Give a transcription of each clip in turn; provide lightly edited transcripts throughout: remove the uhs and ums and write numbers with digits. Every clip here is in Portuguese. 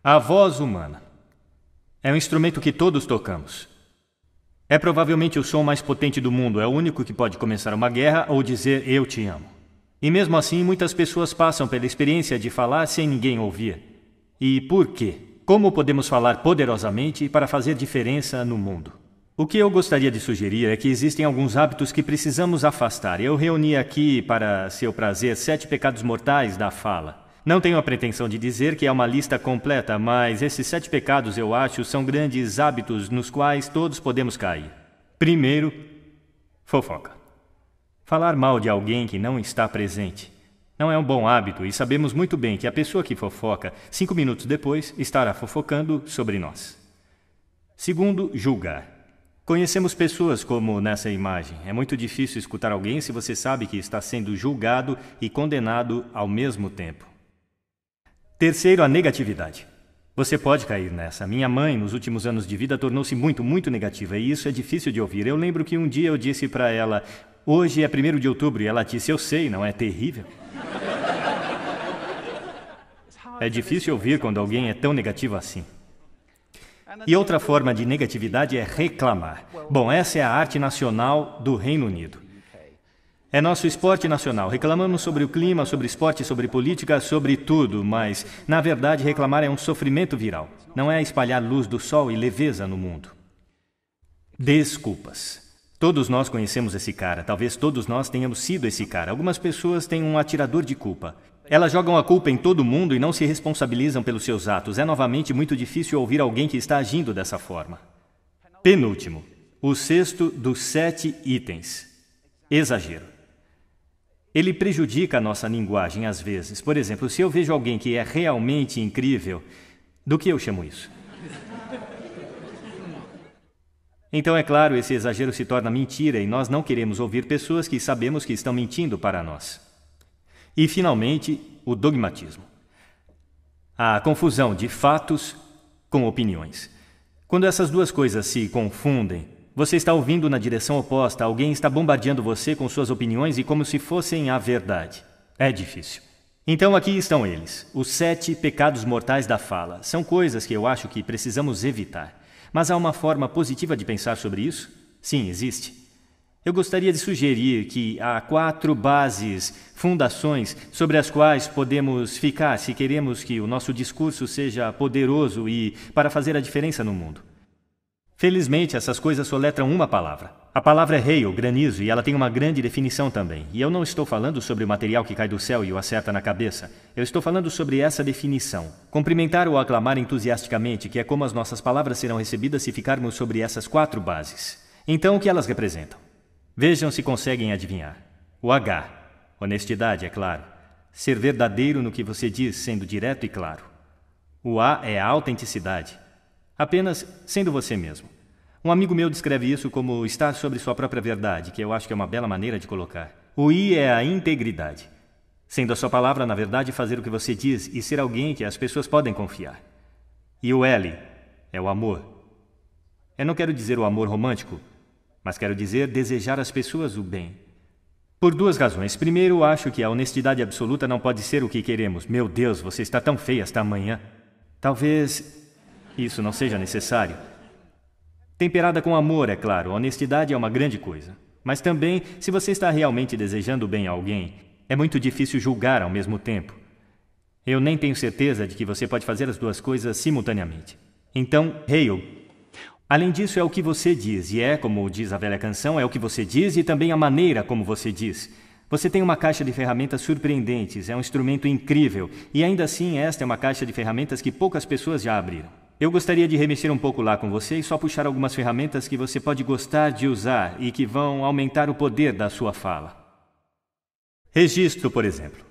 A voz humana é um instrumento que todos tocamos. É provavelmente o som mais potente do mundo, é o único que pode começar uma guerra ou dizer eu te amo. E mesmo assim, muitas pessoas passam pela experiência de falar sem ninguém ouvir. E por quê? Como podemos falar poderosamente para fazer diferença no mundo? O que eu gostaria de sugerir é que existem alguns hábitos que precisamos afastar. Eu reuni aqui, para seu prazer, 7 pecados mortais da fala. Não tenho a pretensão de dizer que é uma lista completa, mas esses 7 pecados, eu acho, são grandes hábitos nos quais todos podemos cair. Primeiro, fofoca. Falar mal de alguém que não está presente. Não é um bom hábito e sabemos muito bem que a pessoa que fofoca, 5 minutos depois, estará fofocando sobre nós. Segundo, julgar. Conhecemos pessoas como nessa imagem. É muito difícil escutar alguém se você sabe que está sendo julgado e condenado ao mesmo tempo. Terceiro, a negatividade. Você pode cair nessa. Minha mãe, nos últimos anos de vida, tornou-se muito negativa e isso é difícil de ouvir. Eu lembro que um dia eu disse para ela, hoje é 1º de outubro, e ela disse, eu sei, não é terrível? É difícil ouvir quando alguém é tão negativo assim. E outra forma de negatividade é reclamar. Bom, essa é a arte nacional do Reino Unido. É nosso esporte nacional. Reclamamos sobre o clima, sobre esporte, sobre política, sobre tudo, mas, na verdade, reclamar é um sofrimento viral. Não é espalhar luz do sol e leveza no mundo. Desculpas. Todos nós conhecemos esse cara. Talvez todos nós tenhamos sido esse cara. Algumas pessoas têm um atirador de culpa. Elas jogam a culpa em todo mundo e não se responsabilizam pelos seus atos. É novamente muito difícil ouvir alguém que está agindo dessa forma. Penúltimo. O 6º dos 7 itens. Exagero. Ele prejudica a nossa linguagem às vezes. Por exemplo, se eu vejo alguém que é realmente incrível, do que eu chamo isso? Então, é claro, esse exagero se torna mentira e nós não queremos ouvir pessoas que sabemos que estão mentindo para nós. E, finalmente, o dogmatismo. A confusão de fatos com opiniões. Quando essas duas coisas se confundem, você está ouvindo na direção oposta, alguém está bombardeando você com suas opiniões e como se fossem a verdade. É difícil. Então aqui estão eles, os 7 pecados mortais da fala. São coisas que eu acho que precisamos evitar. Mas há uma forma positiva de pensar sobre isso? Sim, existe. Eu gostaria de sugerir que há 4 bases, fundações, sobre as quais podemos ficar se queremos que o nosso discurso seja poderoso e para fazer a diferença no mundo. Felizmente, essas coisas soletram uma palavra. A palavra é hail, granizo, e ela tem uma grande definição também. E eu não estou falando sobre o material que cai do céu e o acerta na cabeça. Eu estou falando sobre essa definição. Cumprimentar ou aclamar entusiasticamente, que é como as nossas palavras serão recebidas se ficarmos sobre essas 4 bases. Então, o que elas representam? Vejam se conseguem adivinhar. O H. Honestidade, é claro. Ser verdadeiro no que você diz, sendo direto e claro. O A é a autenticidade. Apenas sendo você mesmo. Um amigo meu descreve isso como estar sobre sua própria verdade, que eu acho que é uma bela maneira de colocar. O I é a integridade. Sendo a sua palavra, na verdade, fazer o que você diz e ser alguém que as pessoas podem confiar. E o L é o amor. Eu não quero dizer o amor romântico, mas quero dizer desejar às pessoas o bem. Por 2 razões. Primeiro, acho que a honestidade absoluta não pode ser o que queremos. Meu Deus, você está tão feia esta manhã. Talvez isso não seja necessário. Temperada com amor, é claro, a honestidade é uma grande coisa. Mas também, se você está realmente desejando bem a alguém, é muito difícil julgar ao mesmo tempo. Eu nem tenho certeza de que você pode fazer as 2 coisas simultaneamente. Então, hail. Além disso, é o que você diz, e é, como diz a velha canção, é o que você diz e também a maneira como você diz. Você tem uma caixa de ferramentas surpreendentes, é um instrumento incrível, e ainda assim esta é uma caixa de ferramentas que poucas pessoas já abriram. Eu gostaria de remexer um pouco lá com você e só puxar algumas ferramentas que você pode gostar de usar e que vão aumentar o poder da sua fala. Registro, por exemplo.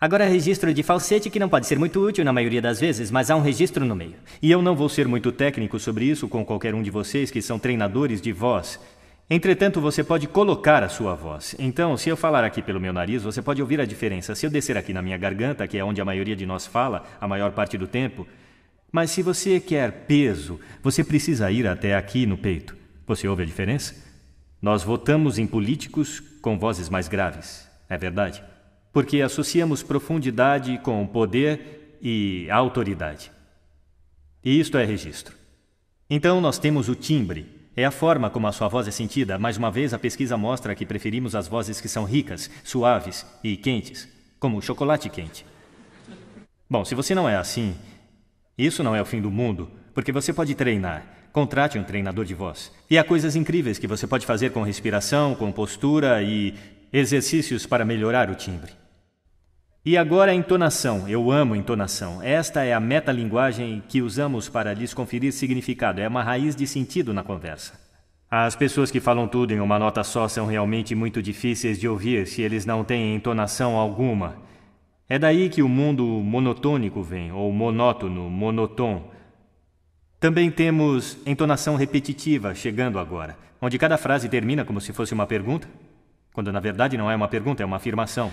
Agora, registro de falsete que não pode ser muito útil na maioria das vezes, mas há um registro no meio. E eu não vou ser muito técnico sobre isso com qualquer um de vocês que são treinadores de voz. Entretanto, você pode colocar a sua voz. Então, se eu falar aqui pelo meu nariz, você pode ouvir a diferença. Se eu descer aqui na minha garganta, que é onde a maioria de nós fala, a maior parte do tempo. Mas se você quer peso, você precisa ir até aqui no peito. Você ouve a diferença? Nós votamos em políticos com vozes mais graves, é verdade? Porque associamos profundidade com poder e autoridade. E isto é registro. Então nós temos o timbre. É a forma como a sua voz é sentida. Mais uma vez, a pesquisa mostra que preferimos as vozes que são ricas, suaves e quentes, como o chocolate quente. Bom, se você não é assim, isso não é o fim do mundo, porque você pode treinar. Contrate um treinador de voz. E há coisas incríveis que você pode fazer com respiração, com postura e exercícios para melhorar o timbre. E agora a entonação. Eu amo entonação. Esta é a metalinguagem que usamos para lhes conferir significado. É uma raiz de sentido na conversa. As pessoas que falam tudo em uma nota só são realmente muito difíceis de ouvir se eles não têm entonação alguma. É daí que o mundo monotônico vem, ou monótono, monotom. Também temos entonação repetitiva chegando agora, onde cada frase termina como se fosse uma pergunta, quando na verdade não é uma pergunta, é uma afirmação.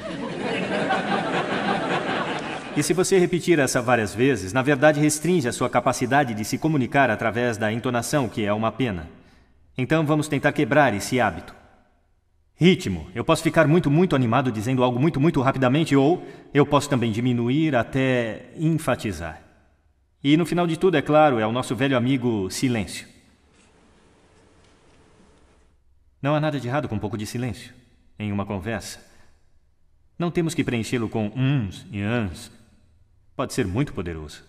E se você repetir essa várias vezes, na verdade restringe a sua capacidade de se comunicar através da entonação, que é uma pena. Então vamos tentar quebrar esse hábito. Ritmo. Eu posso ficar muito animado dizendo algo muito rapidamente, ou eu posso também diminuir até enfatizar. E no final de tudo, é claro, é o nosso velho amigo silêncio. Não há nada de errado com um pouco de silêncio em uma conversa. Não temos que preenchê-lo com uns e ans. Pode ser muito poderoso.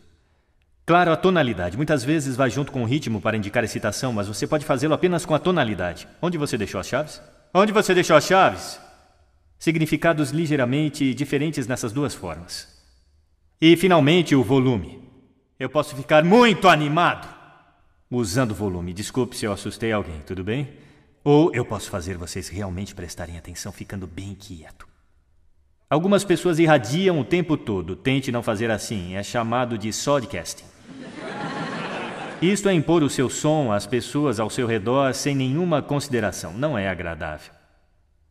Claro, a tonalidade. Muitas vezes vai junto com o ritmo para indicar excitação, mas você pode fazê-lo apenas com a tonalidade. Onde você deixou as chaves? Onde você deixou as chaves? Significados ligeiramente diferentes nessas duas formas. E, finalmente, o volume. Eu posso ficar muito animado usando volume. Desculpe se eu assustei alguém, tudo bem? Ou eu posso fazer vocês realmente prestarem atenção ficando bem quieto. Algumas pessoas irradiam o tempo todo. Tente não fazer assim. É chamado de sodcasting. Isto é impor o seu som às pessoas ao seu redor sem nenhuma consideração. Não é agradável.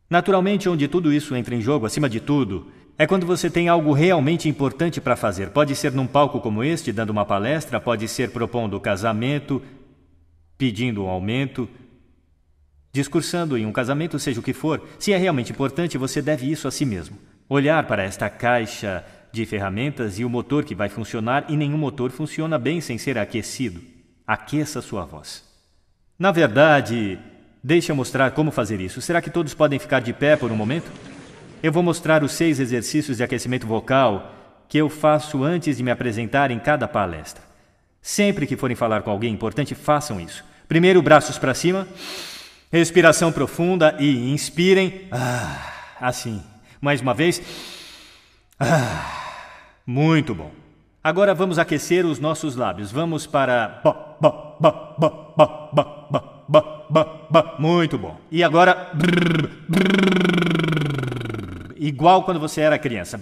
Naturalmente, onde tudo isso entra em jogo, acima de tudo, é quando você tem algo realmente importante para fazer. Pode ser num palco como este, dando uma palestra, pode ser propondo casamento, pedindo um aumento, discursando em um casamento, seja o que for. Se é realmente importante, você deve isso a si mesmo. Olhar para esta caixa de ferramentas e o motor que vai funcionar, e nenhum motor funciona bem sem ser aquecido. Aqueça sua voz. Na verdade, deixa eu mostrar como fazer isso. Será que todos podem ficar de pé por um momento? Eu vou mostrar os 6 exercícios de aquecimento vocal que eu faço antes de me apresentar em cada palestra. Sempre que forem falar com alguém importante, façam isso. Primeiro, braços para cima, respiração profunda e inspirem. Assim. Mais uma vez. Muito bom. Agora vamos aquecer os nossos lábios. Vamos para... Muito bom. E agora... Igual quando você era criança.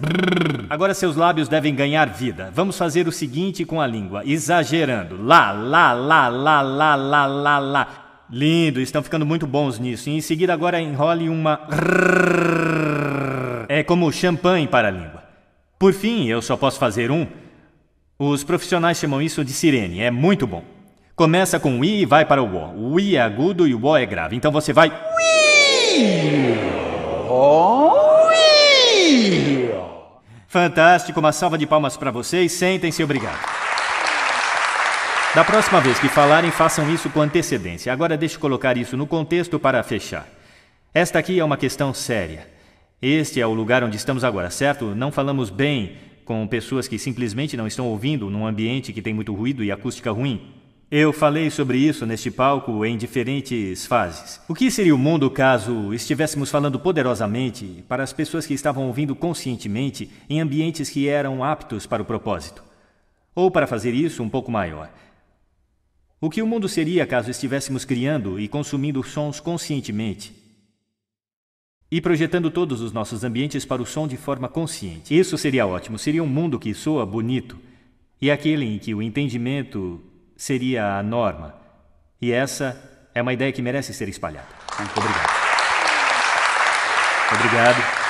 Agora seus lábios devem ganhar vida. Vamos fazer o seguinte com a língua, exagerando. Lá, lá, lá, lá, lá, lá, lá, lá. Lindo, estão ficando muito bons nisso. E em seguida agora enrole uma... É como champanhe para a língua. Por fim, eu só posso fazer um. Os profissionais chamam isso de sirene. É muito bom. Começa com o I e vai para o O. O I é agudo e o O é grave. Então você vai... Fantástico, uma salva de palmas para vocês. Sentem-se, obrigado. Da próxima vez que falarem, façam isso com antecedência. Agora deixe eu colocar isso no contexto para fechar. Esta aqui é uma questão séria. Este é o lugar onde estamos agora, certo? Não falamos bem com pessoas que simplesmente não estão ouvindo num ambiente que tem muito ruído e acústica ruim. Eu falei sobre isso neste palco em diferentes fases. O que seria o mundo caso estivéssemos falando poderosamente para as pessoas que estavam ouvindo conscientemente em ambientes que eram aptos para o propósito? Ou, para fazer isso um pouco maior, o que o mundo seria caso estivéssemos criando e consumindo sons conscientemente e projetando todos os nossos ambientes para o som de forma consciente? Isso seria ótimo. Seria um mundo que soa bonito e aquele em que o entendimento seria a norma. E essa é uma ideia que merece ser espalhada. Obrigado. Obrigado.